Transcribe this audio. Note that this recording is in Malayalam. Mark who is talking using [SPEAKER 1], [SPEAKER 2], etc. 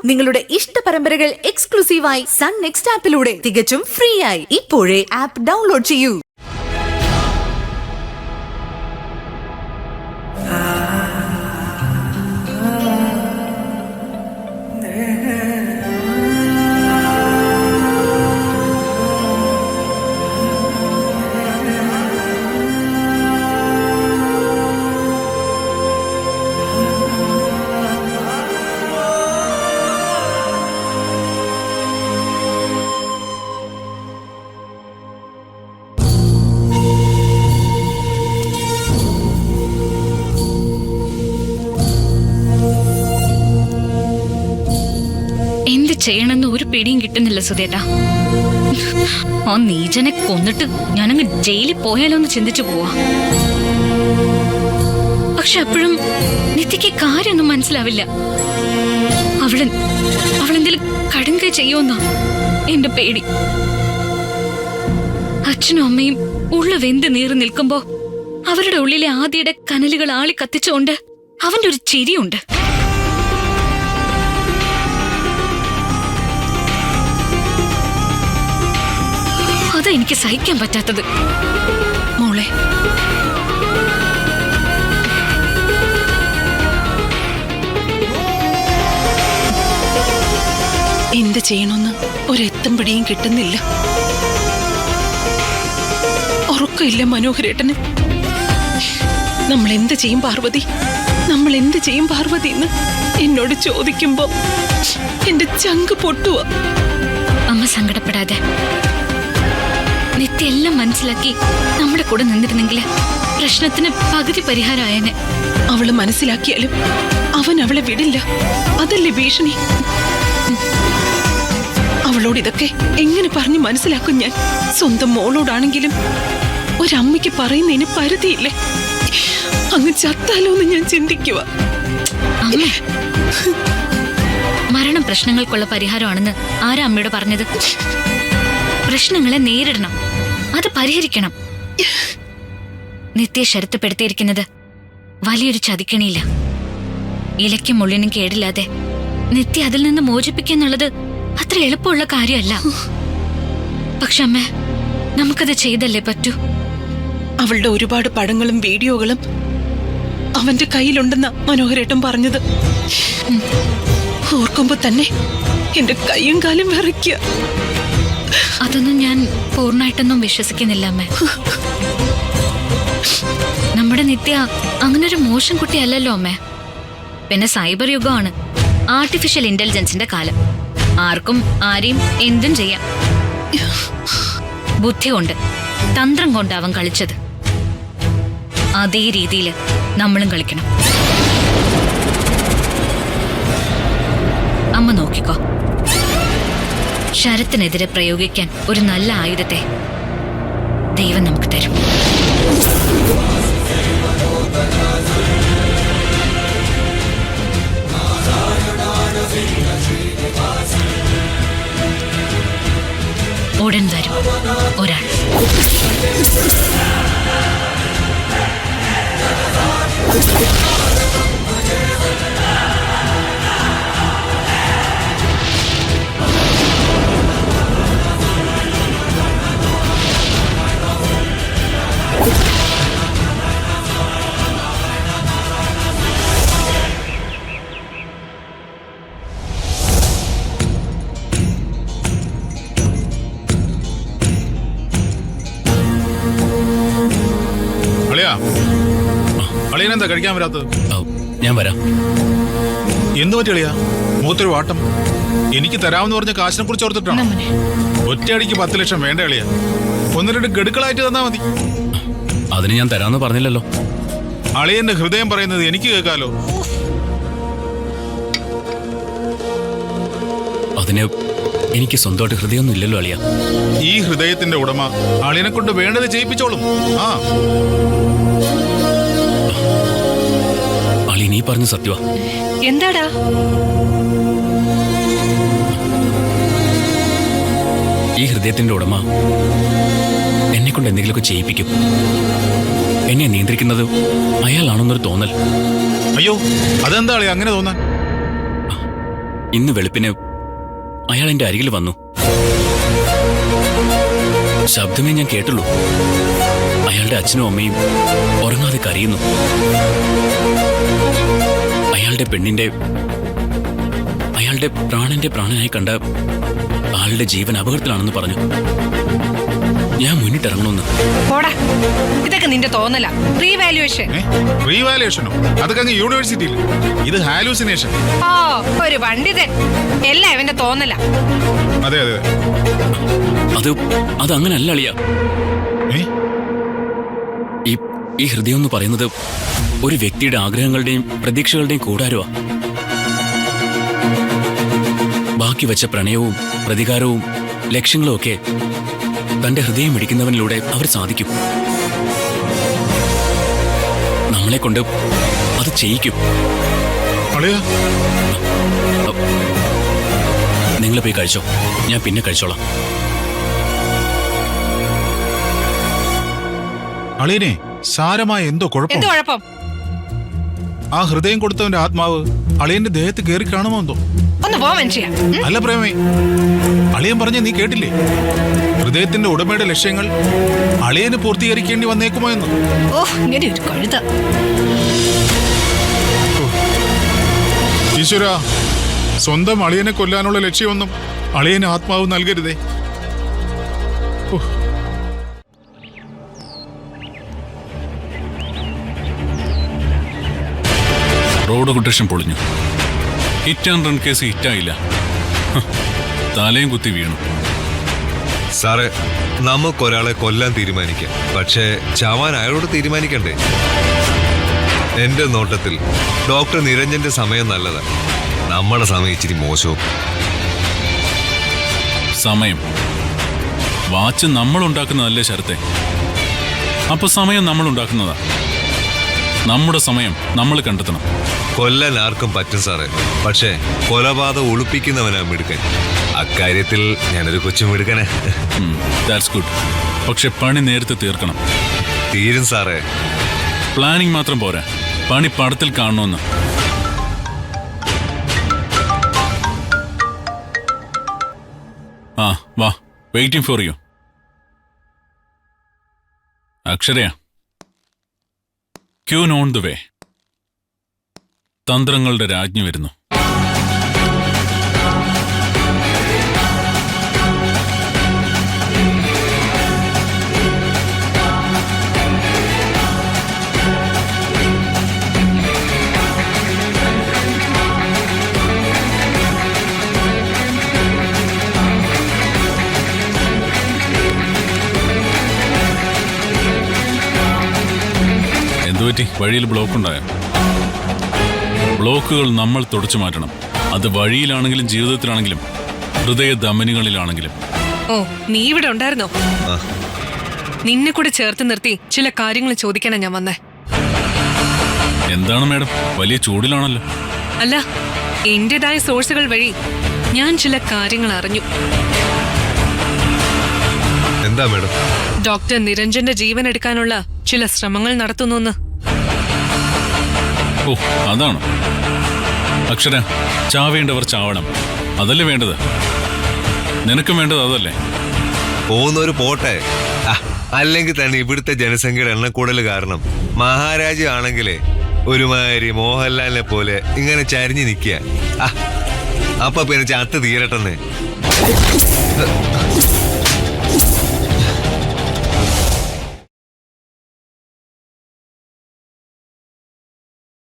[SPEAKER 1] നിങ്ങളുടെ ഇഷ്ട പരമ്പരകൾ എക്സ്ക്ലൂസീവായി സൺ നെക്സ്റ്റ് ആപ്പിലൂടെ തികച്ചും ഫ്രീ ആയി ഇപ്പോഴേ ആപ്പ് ഡൗൺലോഡ് ചെയ്യൂ.
[SPEAKER 2] എന്ത് ചെയ്യണമെന്ന് ഒരു പിടിയും കിട്ടുന്നില്ല സുധേട്ടാ. ആ നീചനെ കൊന്നിട്ട് ഞാനങ്ങ് ജയിലിൽ പോയാലോ എന്ന് ചിന്തിച്ചു പോവാ. പക്ഷെ അപ്പോഴും നിത്യക്ക് കാര്യമൊന്നും മനസ്സിലാവില്ല. അവളെന്തെങ്കിലും കടുങ്കൈ ചെയ്യുമെന്നാ എന്റെ പേടി. അച്ഛനും അമ്മയും ഉള്ള വെന്ത് നീറി നിൽക്കുമ്പോ അവരുടെ ഉള്ളിലെ ആദിയുടെ കനലുകൾ ആളി കത്തിച്ചുകൊണ്ട് അവന്റെ ഒരു ചിരിയുണ്ട്. അതാ എനിക്ക് സഹിക്കാൻ പറ്റാത്തത്.
[SPEAKER 3] മോളെ, എന്ത് ചെയ്യണമെന്ന് ഒരെത്തും പിടിയും കിട്ടുന്നില്ല. ഉറക്കമില്ല മനോഹരേട്ടന്. നമ്മൾ എന്ത് ചെയ്യും പാർവതി, നമ്മൾ എന്ത് ചെയ്യും പാർവതി എന്ന് എന്നോട് ചോദിക്കുമ്പോ എന്റെ ചങ്ക് പൊട്ടുക.
[SPEAKER 2] അമ്മ സങ്കടപ്പെടാതെ. നിത്യ എല്ലാം മനസ്സിലാക്കി നമ്മുടെ കൂടെ നിന്നിരുന്നെങ്കിൽ പ്രശ്നത്തിന് പകുതി പരിഹാരമായേനെ.
[SPEAKER 3] അവള് മനസ്സിലാക്കിയാലും അവൻ അവളെ വിടില്ല. അതല്ലേ ഭീഷണി. അവളോട് ഇതൊക്കെ എങ്ങനെ പറഞ്ഞു മനസ്സിലാക്കും ഞാൻ? സ്വന്തം മോളോടാണെങ്കിലും ഒരമ്മയ്ക്ക് പറയുന്നതിന് പരിധിയില്ലേ? അങ്ങ് ചത്താലോ എന്ന് ഞാൻ ചിന്തിക്കുക.
[SPEAKER 2] മരണം പ്രശ്നങ്ങൾക്കുള്ള പരിഹാരമാണെന്ന് ആരാ അമ്മയോട് പറഞ്ഞത്? പ്രശ്നങ്ങളെ നേരിടണം, അത് പരിഹരിക്കണം. നിത്യ ശരത്തുപ്പെടുത്തിയിരിക്കുന്നത് വലിയൊരു ചതിക്കണിയില്ല. ഇലയ്ക്കും മുള്ളിനും കേടില്ലാതെ നിത്യ അതിൽ നിന്ന് മോചിപ്പിക്കുന്നുള്ളത് അത്ര എളുപ്പമുള്ള കാര്യമല്ല. പക്ഷെ അമ്മ, നമുക്കത് ചെയ്തല്ലേ പറ്റൂ.
[SPEAKER 3] അവളുടെ ഒരുപാട് പടങ്ങളും വീഡിയോകളും അവന്റെ കയ്യിലുണ്ടെന്ന മനോഹരേട്ടൻ പറഞ്ഞത് ഓർക്കുമ്പോ തന്നെ എന്റെ കൈയും കാലും വിറയ്ക്കുക.
[SPEAKER 2] അതൊന്നും ഞാൻ പൂർണ്ണമായിട്ടൊന്നും വിശ്വസിക്കുന്നില്ല അമ്മ. നമ്മുടെ നിത്യ അങ്ങനൊരു മോശം കുട്ടിയല്ലല്ലോ അമ്മ. പിന്നെ സൈബർ യുഗമാണ്, ആർട്ടിഫിഷ്യൽ ഇന്റലിജൻസിന്റെ കാലം. ആർക്കും ആരെയും എന്തും ചെയ്യാം. ബുദ്ധി കൊണ്ട്, തന്ത്രം കൊണ്ട് അവൻ കളിച്ചത്. അതേ രീതിയിൽ നമ്മളും കളിക്കണം. അമ്മ നോക്കിക്കോ, ശരത്തിനെതിരെ പ്രയോഗിക്കാൻ ഒരു നല്ല ആയുധത്തെ ദൈവം നമുക്ക് തരും. ഉടൻ വരും ഒരാൾ.
[SPEAKER 4] അളിയനെന്താ കഴിക്കാൻ വരാത്തത്?
[SPEAKER 5] ഞാൻ വരാം.
[SPEAKER 4] എന്തു പറ്റി അളിയാ? മുഖത്തൊരു വാട്ടം. എനിക്ക് തരാമെന്ന് പറഞ്ഞ കാശിനെ കുറിച്ച് ഓർത്തിട്ടാണ്. ഒറ്റയടിക്ക് 10 ലക്ഷം വേണ്ട അളിയ. 1-2 ഗഡുക്കളായിട്ട് തന്നാ മതി.
[SPEAKER 5] അതിന് ഞാൻ തരാമെന്ന് പറഞ്ഞില്ലല്ലോ.
[SPEAKER 4] അളിയന്റെ ഹൃദയം പറയുന്നത് എനിക്ക് കേൾക്കാലോ.
[SPEAKER 5] അതിന് എനിക്ക് സ്വന്തമായിട്ട് ഹൃദയമൊന്നും ഇല്ലല്ലോ അളിയ.
[SPEAKER 4] ഈ ഹൃദയത്തിന്റെ ഉടമ അളിയനെ കൊണ്ട് വേണ്ടത് ചെയ്യിപ്പിച്ചോളും. ആ
[SPEAKER 5] അളി, നീ പറഞ്ഞ സത്യവാ.
[SPEAKER 3] എന്താടാ?
[SPEAKER 5] ഈ ഹൃദയത്തിന്റെ ഉടമ എന്നെ കൊണ്ട് എന്തെങ്കിലുമൊക്കെ ചെയ്യിപ്പിക്കും. എന്നെ നിയന്ത്രിക്കുന്നത് അയാളാണെന്നൊരു തോന്നൽ.
[SPEAKER 4] അയ്യോ, അതെന്താ അളിയ അങ്ങനെ തോന്നാൻ?
[SPEAKER 5] ഇന്ന് വെളുപ്പിന് അയാൾ എന്റെ അരികിൽ വന്നു. ശബ്ദമേ ഞാൻ കേട്ടുള്ളൂ. അയാളുടെ അച്ഛനും അമ്മയും ഉറങ്ങാതെ കരയുന്നു. അയാളുടെ പ്രാണന്റെ പ്രാണനായി കണ്ട ആളുടെ ജീവൻ അപകടത്തിലാണെന്ന് പറഞ്ഞു. ഞാൻ മുന്നിട്ടിറങ്ങണമെന്ന്.
[SPEAKER 6] പോടാ, ഇതൊക്കെ നിന്റെ തോന്നല. റീവാലുവേഷൻ.
[SPEAKER 4] റീവാലുവേഷനോ? അതൊക്കെ അങ്ങ് യൂണിവേഴ്സിറ്റിയിൽ. ഇത് ഹാലൂസിനേഷൻ.
[SPEAKER 6] ഓ, ഒരു പണ്ഡിതൻ. എല്ലാം ഇവന്റെ തോന്നല.
[SPEAKER 4] അതെ അതെ.
[SPEAKER 5] അത് അങ്ങനല്ല അളിയ. ഈ ഹൃദയം എന്ന് പറയുന്നത് ഒരു വ്യക്തിയുടെ ആഗ്രഹങ്ങളുടെയും പ്രതീക്ഷകളുടെയും കൂടാരമാ. ബാക്കി വെച്ച പ്രണയവും പ്രതികാരവും ലക്ഷ്യങ്ങളും ഒക്കെ തന്റെ ഹൃദയം മിടിക്കുന്നവനിലൂടെ അവർ സാധിക്കും. നമ്മളെ കൊണ്ട് അത് ചെയ്യിക്കും. നിങ്ങൾ പോയി കഴിച്ചോ, ഞാൻ പിന്നെ കഴിച്ചോളാം.
[SPEAKER 4] അളിയനെ സാരമായ എന്തോ കുഴപ്പം. ആ ഹൃദയം കൊടുത്തവന്റെ ആത്മാവ് അളിയന്റെ ദേഹത്ത് കയറി കാണുമോ എന്തോ.
[SPEAKER 6] ഒന്ന് പോ മനുഷ്യ.
[SPEAKER 4] അല്ല പ്രേമേ, അളിയൻ പറഞ്ഞ നീ കേട്ടില്ലേ? ഹൃദയത്തിന്റെ ഉടമയുടെ ലക്ഷ്യങ്ങൾ അളിയന് പൂർത്തീകരിക്കേണ്ടി വന്നേക്കുമോ എന്ന്.
[SPEAKER 6] ഓ, ഇങ്ങനെ ഒരു കഴുത.
[SPEAKER 4] ഈശ്വര, സ്വന്തം അളിയനെ കൊല്ലാനുള്ള ലക്ഷ്യമൊന്നും അളിയന് ആത്മാവ് നൽകരുതേ.
[SPEAKER 7] റോഡ് കൊട്ടേഷൻ പൊളിഞ്ഞു. ഹിറ്റ് ആൻഡ് റൺ കേസ് ഹിറ്റായില്ല. തലയും കുത്തി വീണു.
[SPEAKER 8] സാറേ, നമുക്കൊരാളെ കൊല്ലാൻ തീരുമാനിക്കാം, പക്ഷേ ചാവാൻ അയാളോട് തീരുമാനിക്കണ്ടേ? എന്റെ നോട്ടത്തിൽ ഡോക്ടർ നിരഞ്ജന്റെ സമയം നല്ലതാണ്. നമ്മുടെ സമയം ഇച്ചിരി മോശവും.
[SPEAKER 7] സമയം വാച്ച് നമ്മൾ ഉണ്ടാക്കുന്നതല്ലേ ശരത്തെ? അപ്പൊ സമയം നമ്മൾ ഉണ്ടാക്കുന്നതാ. നമ്മുടെ സമയം നമ്മൾ കണ്ടെത്തണം.
[SPEAKER 8] കൊല്ലാൻ ആർക്കും പറ്റും സാറേ, പക്ഷേ കൊലപാതകം ഒളിപ്പിക്കുന്നവനാ മിടുക്കൻ. അക്കാര്യത്തിൽ ഞാനൊരു കൊച്ചു മിടുക്കനെ.
[SPEAKER 7] That's good. പക്ഷെ പണി നേരത്തെ തീർക്കണം.
[SPEAKER 8] തീരും സാറേ.
[SPEAKER 7] പ്ലാനിങ് മാത്രം പോരാ, പണി പടത്തിൽ കാണണമെന്ന്. ആ വാ, വെയിറ്റിംഗ് ഫോർ യു. അക്ഷരയാ, ക്യൂൻ ഓൺ ദ വേ. തന്ത്രങ്ങളുടെ രാജ്ഞി വരുന്നു. എന്തുപറ്റി? വഴിയിൽ ബ്ലോക്ക് ഉണ്ടായോ? ബ്ലോക്കുകൾ നമ്മൾ തുടച്ചു മാറ്റണം. അത് വഴിയിലാണെങ്കിലും ജീവിതത്തിലാണെങ്കിലും ഹൃദയ ധമനികളിലാണെങ്കിലും.
[SPEAKER 6] ഓ, നീ ഇവിടെ ഉണ്ടായിരുന്നോ? നിന്നെ കൂടെ ചേർത്ത് നിർത്തി ചില കാര്യങ്ങൾ ചോദിക്കാനാ ഞാൻ വന്നേ.
[SPEAKER 7] എന്താണ് മാഡം, വലിയ ചൂടിലാണല്ലോ?
[SPEAKER 6] അല്ല, എന്റേതായ സോഴ്സുകൾ വഴി ഞാൻ ചില കാര്യങ്ങൾ അറിഞ്ഞു.
[SPEAKER 8] എന്താ മാഡം?
[SPEAKER 6] ഡോക്ടർ നിരഞ്ജന്റെ ജീവൻ എടുക്കാനുള്ള ചില ശ്രമങ്ങൾ നടത്തുന്നു.
[SPEAKER 7] ഓ, അതാണോ? അക്ഷര, ചാവേണ്ടവർ ചാവണം, അതല്ലേ വേണ്ടത്? നിനക്കും വേണ്ടത് അതല്ലേ?
[SPEAKER 8] പോകുന്നവര് പോട്ടെ. അല്ലെങ്കിൽ തന്നെ ഇവിടുത്തെ ജനസംഖ്യയുടെ എണ്ണക്കൂടൽ കാരണം മഹാരാജ ആണെങ്കിലേ ഒരുമാതിരി മോഹൻലാലിനെ പോലെ ഇങ്ങനെ ചരിഞ്ഞു നിൽക്കുക. അപ്പൊ പിന്നെ ചത്ത് തീരട്ടെന്ന്.